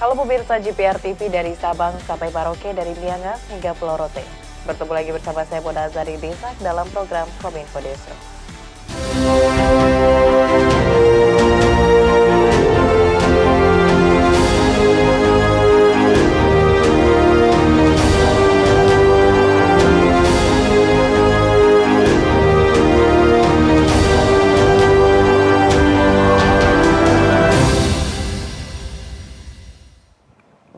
Halo pemirsa GPR TV dari Sabang sampai Merauke, dari Miangas hingga Pulau Rote. Bertemu lagi bersama saya Mona Azari Desak dalam program Kominfo Desa.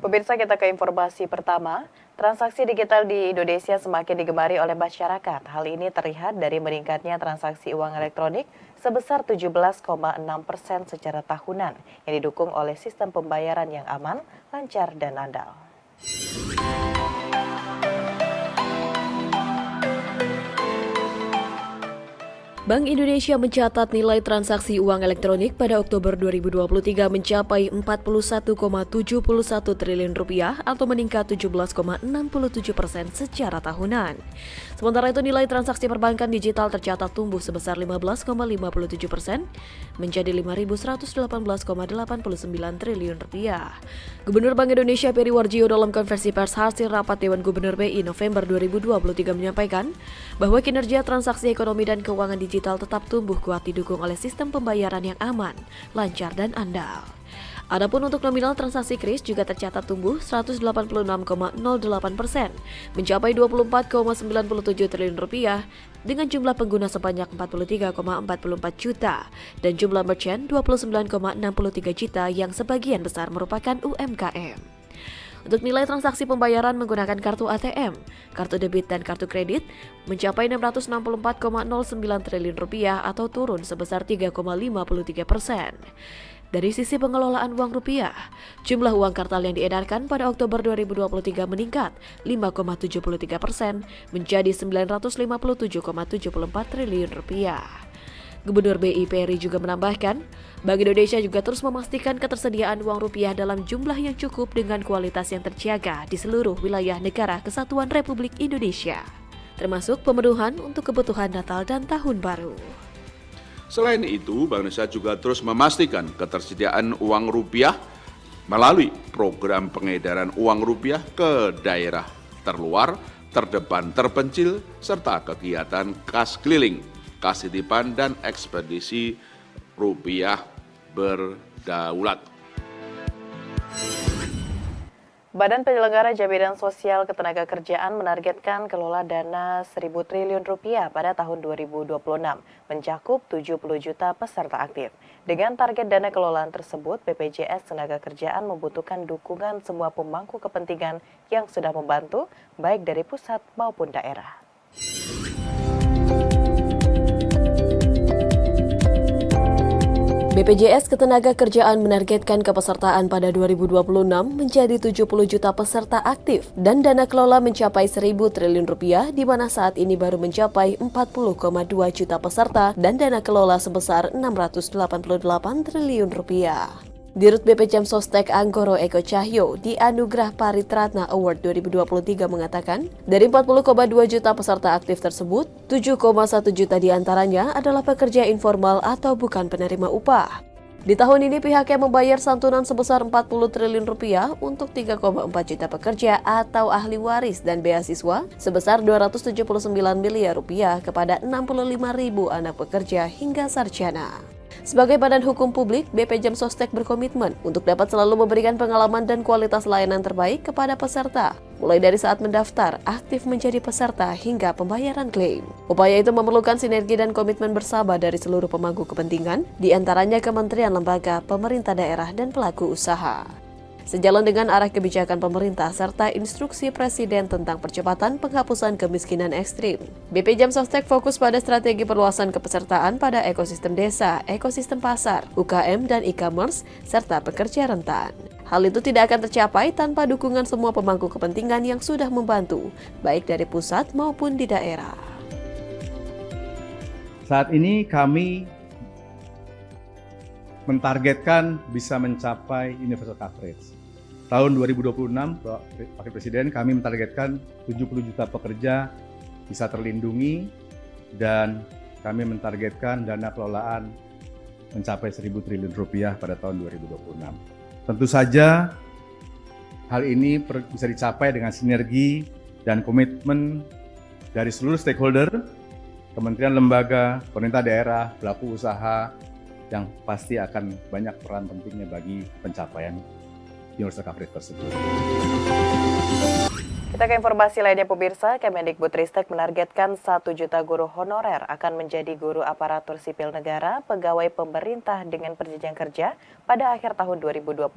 Pemirsa, kita ke informasi pertama. Transaksi digital di Indonesia semakin digemari oleh masyarakat. Hal ini terlihat dari meningkatnya transaksi uang elektronik sebesar 17,6% secara tahunan yang didukung oleh sistem pembayaran yang aman, lancar, dan andal. Bank Indonesia mencatat nilai transaksi uang elektronik pada Oktober 2023 mencapai 41,71 triliun rupiah atau meningkat 17,67% secara tahunan. Sementara itu nilai transaksi perbankan digital tercatat tumbuh sebesar 15,57% menjadi 5.118,89 triliun rupiah. Gubernur Bank Indonesia Peri Warjio dalam konversi pers hasil rapat Dewan Gubernur BI November 2023 menyampaikan bahwa kinerja transaksi ekonomi dan keuangan digital tetap tumbuh kuat didukung oleh sistem pembayaran yang aman, lancar, dan andal. Adapun untuk nominal transaksi kris juga tercatat tumbuh 186,08% mencapai 24,97 triliun rupiah dengan jumlah pengguna sebanyak 43,44 juta dan jumlah merchant 29,63 juta yang sebagian besar merupakan UMKM. Untuk nilai transaksi pembayaran menggunakan kartu ATM, kartu debit dan kartu kredit mencapai 664,09 triliun rupiah atau turun sebesar 3,53%. Dari sisi pengelolaan uang rupiah, jumlah uang kartal yang diedarkan pada Oktober 2023 meningkat 5,73% menjadi 957,74 triliun rupiah. Gubernur BI Peri juga menambahkan, Bank Indonesia juga terus memastikan ketersediaan uang rupiah dalam jumlah yang cukup dengan kualitas yang terjaga di seluruh wilayah negara Kesatuan Republik Indonesia, termasuk pemenuhan untuk kebutuhan Natal dan Tahun Baru. Selain itu, Bank Indonesia juga terus memastikan ketersediaan uang rupiah melalui program pengedaran uang rupiah ke daerah terluar, terdepan, terpencil, serta kegiatan kas keliling, kas titipan, dan ekspedisi rupiah berdaulat. Badan Penyelenggara Jaminan Sosial Ketenagakerjaan menargetkan kelola dana 1.000 triliun rupiah pada tahun 2026, mencakup 70 juta peserta aktif. Dengan target dana kelolaan tersebut, BPJS Ketenagakerjaan membutuhkan dukungan semua pemangku kepentingan yang sudah membantu, baik dari pusat maupun daerah. BPJS Ketenagakerjaan menargetkan kepesertaan pada 2026 menjadi 70 juta peserta aktif dan dana kelola mencapai 1.000 triliun rupiah, di mana saat ini baru mencapai 40,2 juta peserta dan dana kelola sebesar 688 triliun rupiah. Dirut BP Jam Sostek Anggoro Eko Cahyo di Anugerah Paritratna Award 2023 mengatakan, dari 40,2 juta peserta aktif tersebut, 7,1 juta diantaranya adalah pekerja informal atau bukan penerima upah. Di tahun ini pihaknya membayar santunan sebesar 40 triliun rupiah untuk 3,4 juta pekerja atau ahli waris dan beasiswa sebesar 279 miliar rupiah kepada 65.000 anak pekerja hingga sarjana. Sebagai badan hukum publik, BP Jam Sostek berkomitmen untuk dapat selalu memberikan pengalaman dan kualitas layanan terbaik kepada peserta, mulai dari saat mendaftar, aktif menjadi peserta, hingga pembayaran klaim. Upaya itu memerlukan sinergi dan komitmen bersama dari seluruh pemangku kepentingan, di antaranya kementerian, lembaga, pemerintah daerah, dan pelaku usaha. Sejalan dengan arah kebijakan pemerintah serta instruksi Presiden tentang percepatan penghapusan kemiskinan ekstrim, BP Jam Sostek fokus pada strategi perluasan kepesertaan pada ekosistem desa, ekosistem pasar, UKM dan e-commerce, serta pekerja rentan. Hal itu tidak akan tercapai tanpa dukungan semua pemangku kepentingan yang sudah membantu, baik dari pusat maupun di daerah. Saat ini kami mentargetkan bisa mencapai universal coverage. Tahun 2026, Pak Presiden, kami mentargetkan 70 juta pekerja bisa terlindungi dan kami mentargetkan dana kelolaan mencapai 1.000 triliun rupiah pada tahun 2026. Tentu saja hal ini bisa dicapai dengan sinergi dan komitmen dari seluruh stakeholder, kementerian lembaga, pemerintah daerah, pelaku usaha, yang pasti akan banyak peran pentingnya bagi pencapaian universal coverage tersebut. Kita ke informasi lainnya pemirsa, Kemendikbudristek menargetkan 1 juta guru honorer akan menjadi guru aparatur sipil negara, pegawai pemerintah dengan perjanjian kerja pada akhir tahun 2024.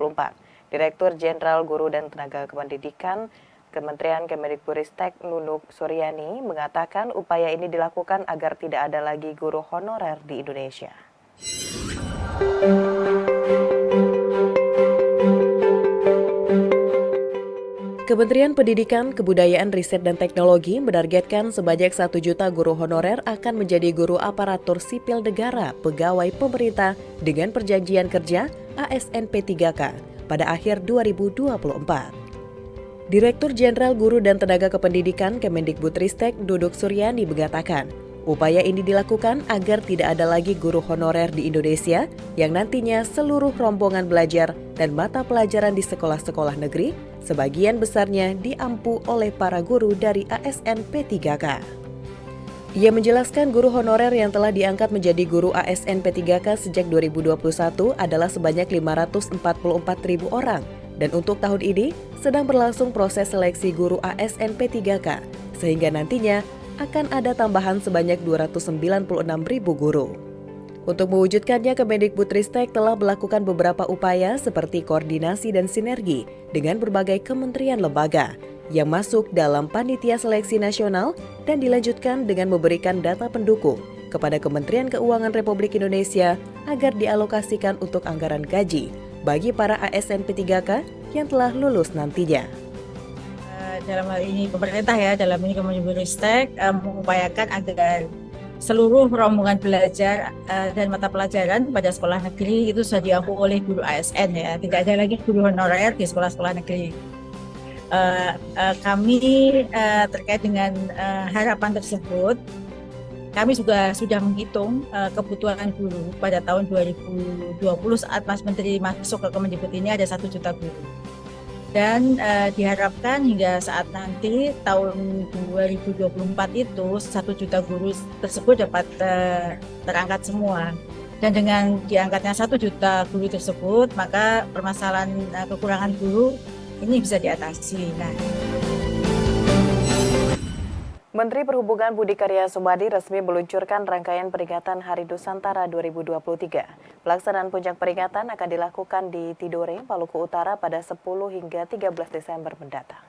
Direktur Jenderal Guru dan Tenaga Kependidikan Kementerian Kemendikbudristek Nunuk Suryani mengatakan upaya ini dilakukan agar tidak ada lagi guru honorer di Indonesia. Kementerian Pendidikan, Kebudayaan, Riset, dan Teknologi menargetkan sebanyak 1 juta guru honorer akan menjadi guru aparatur sipil negara, pegawai pemerintah dengan perjanjian kerja ASN P3K pada akhir 2024. Direktur Jenderal Guru dan Tenaga Kependidikan Kemendikbudristek Nunuk Suryani mengatakan, upaya ini dilakukan agar tidak ada lagi guru honorer di Indonesia yang nantinya seluruh rombongan belajar dan mata pelajaran di sekolah-sekolah negeri sebagian besarnya diampu oleh para guru dari ASN P3K. Ia menjelaskan guru honorer yang telah diangkat menjadi guru ASN P3K sejak 2021 adalah sebanyak 544.000 orang dan untuk tahun ini sedang berlangsung proses seleksi guru ASN P3K sehingga nantinya akan ada tambahan sebanyak 296.000 guru. Untuk mewujudkannya, Kemendikbudristek telah melakukan beberapa upaya seperti koordinasi dan sinergi dengan berbagai kementerian lembaga yang masuk dalam panitia seleksi nasional dan dilanjutkan dengan memberikan data pendukung kepada Kementerian Keuangan Republik Indonesia agar dialokasikan untuk anggaran gaji bagi para ASN P3K yang telah lulus nantinya. Dalam hal ini pemerintah dalam ini Kemendikbudristek mengupayakan agar seluruh rombongan belajar dan mata pelajaran pada sekolah negeri itu sudah diampu oleh guru ASN tidak ada lagi guru honorer di sekolah-sekolah negeri. Kami terkait dengan harapan tersebut, kami juga sudah menghitung kebutuhan guru pada tahun 2020 saat Mas Menteri masuk ke Kemendikbud ini ada 1 juta guru. Dan diharapkan hingga saat nanti tahun 2024 itu 1 juta guru tersebut dapat terangkat semua. Dan dengan diangkatnya 1 juta guru tersebut, maka permasalahan kekurangan guru ini bisa diatasi. Menteri Perhubungan Budi Karya Sumadi resmi meluncurkan rangkaian peringatan Hari Nusantara 2023. Pelaksanaan puncak peringatan akan dilakukan di Tidore, Maluku Utara pada 10 hingga 13 Desember mendatang.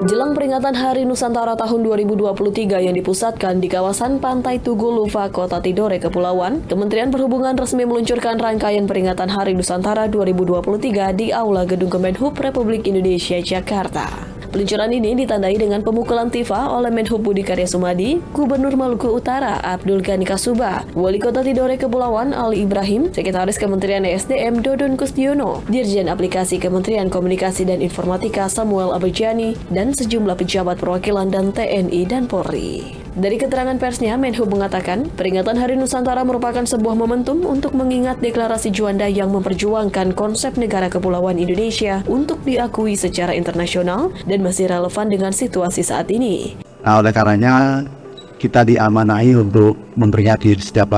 Jelang peringatan Hari Nusantara tahun 2023 yang dipusatkan di kawasan Pantai Tugu Lufa, Kota Tidore, Kepulauan, Kementerian Perhubungan resmi meluncurkan rangkaian peringatan Hari Nusantara 2023 di Aula Gedung Kemenhub Republik Indonesia, Jakarta. Peluncuran ini ditandai dengan pemukulan tifa oleh Menhub Budi Karya Sumadi, Gubernur Maluku Utara Abdul Ghani Kasuba, Wali Kota Tidore Kepulauan Ali Ibrahim, Sekretaris Kementerian ESDM Dodon Kustiono, Dirjen Aplikasi Kementerian Komunikasi dan Informatika Samuel Abejani, dan sejumlah pejabat perwakilan dan TNI dan Polri. Dari keterangan persnya, Menhub mengatakan peringatan Hari Nusantara merupakan sebuah momentum untuk mengingat deklarasi Juanda yang memperjuangkan konsep negara kepulauan Indonesia untuk diakui secara internasional dan masih relevan dengan situasi saat ini. Nah, oleh karenanya kita diamanahi untuk memperingati setiap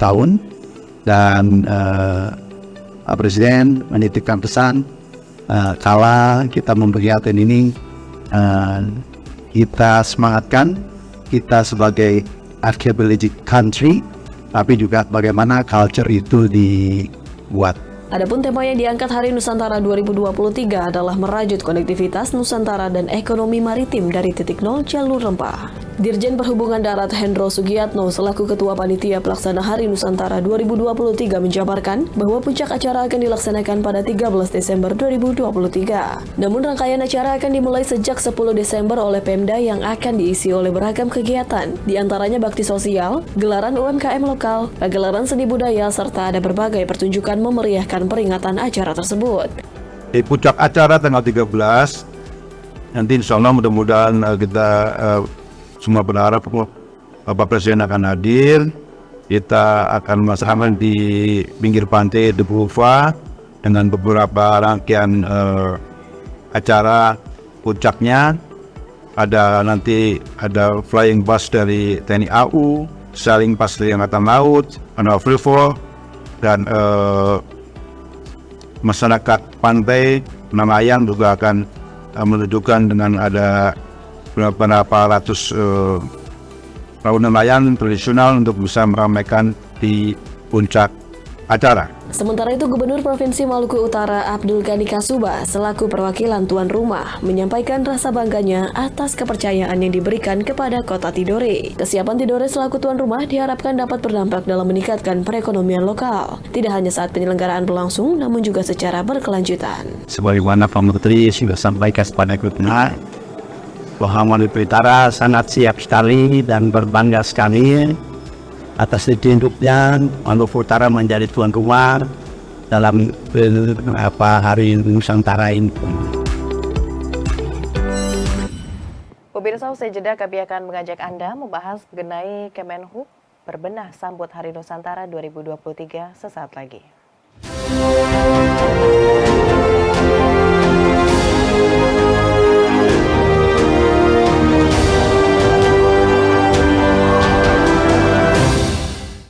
tahun dan Presiden menitipkan pesan kala kita memperingati ini kita semangatkan kita sebagai archaeological country, tapi juga bagaimana culture itu dibuat. Adapun tema yang diangkat Hari Nusantara 2023 adalah merajut konektivitas Nusantara dan ekonomi maritim dari titik nol jalur rempah. Dirjen Perhubungan Darat Hendro Sugiatno selaku Ketua Panitia Pelaksana Hari Nusantara 2023 menjabarkan bahwa puncak acara akan dilaksanakan pada 13 Desember 2023. Namun rangkaian acara akan dimulai sejak 10 Desember oleh Pemda yang akan diisi oleh beragam kegiatan, diantaranya bakti sosial, gelaran UMKM lokal, pagelaran seni budaya, serta ada berbagai pertunjukan memeriahkan peringatan acara tersebut. Di puncak acara tanggal 13, nanti insya Allah mudah-mudahan kita semua berharap Bapak Presiden akan hadir Kita akan melaksanakan di pinggir pantai Debuva dengan beberapa rangkaian acara. Puncaknya nanti ada flying bus dari TNI AU, sailing bus dari Angkatan Laut, ada free fall, dan masyarakat pantai nelayan juga akan menunjukkan dengan ada beberapa ratus perahu nelayan tradisional untuk bisa meramaikan di puncak acara. Sementara itu, Gubernur Provinsi Maluku Utara Abdul Ghani Kasuba selaku perwakilan tuan rumah menyampaikan rasa bangganya atas kepercayaan yang diberikan kepada Kota Tidore. Kesiapan Tidore selaku tuan rumah diharapkan dapat berdampak dalam meningkatkan perekonomian lokal, tidak hanya saat penyelenggaraan berlangsung, namun juga secara berkelanjutan. Sebagaimana Pak Menteri sudah sampaikan kepada kita, bahwa Maluku Utara sangat siap sekali dan berbangga sekali atas ditunjuknya Maluku Utara menjadi tuan rumah dalam Hari Nusantara ini. Pemirsa, usai jeda kami akan mengajak Anda membahas mengenai Kemenhub berbenah sambut Hari Nusantara 2023 sesaat lagi.